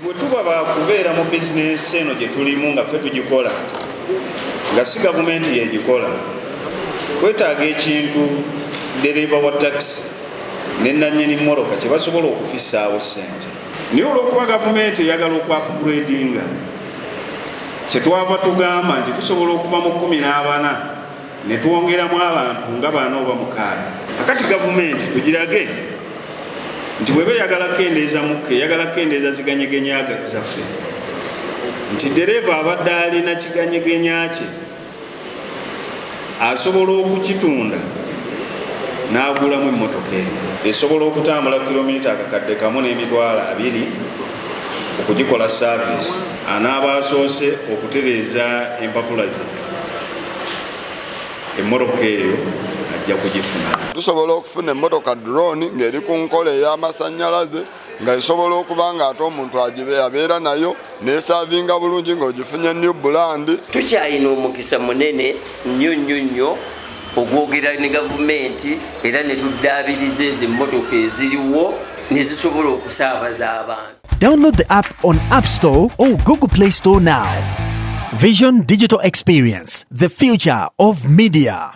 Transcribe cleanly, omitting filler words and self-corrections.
Bwe tuba bakubeera mu bizinesi eno gye tulimu nga ffe tugikola nga si gavumenti yegikola, twetaaga ekintu dereeva wa ttakisi ne nannyini mmoloka kye basobola okufissaawo ssente. Naye olw'okuba gavumenti eyagala okwapuguleedinga, kye twava tugamba nti tusobola okuva mu 14 ne twongeramu abantu nga 4 oba 6. Akati gavumenti tugirage nti bweba eyagala kendeeza mukke, eyagala kendeeza ziganyegenya zaffe, nti dereeva abadde alina kiganyegenya kye asobola okukitunda n'agulamu emmotoka eno esobola okutambula kilomita akakadde kamu n'emitwalo 2 okugikola saavisi. Anaaba asoose okutereeza empapula ze, emmotoka eyo ajja kugifuna. Tusobola okufuna emmotoka drone ng'eri ku nkola ey'amasannyalaze nga esobola okuba nga ate omuntu abeera nayo n'esaavinga bulungi ng'ogifunye new brand. Tukyalina omukisa munene nnyo ogwogera ne gavumenti era ne tuddaabiriza ezo emmotoka eziriwo ne zisobola okusaabaza abantu. Download the app on App Store or Google Play Store now. Vision Digital Experience, the future of media.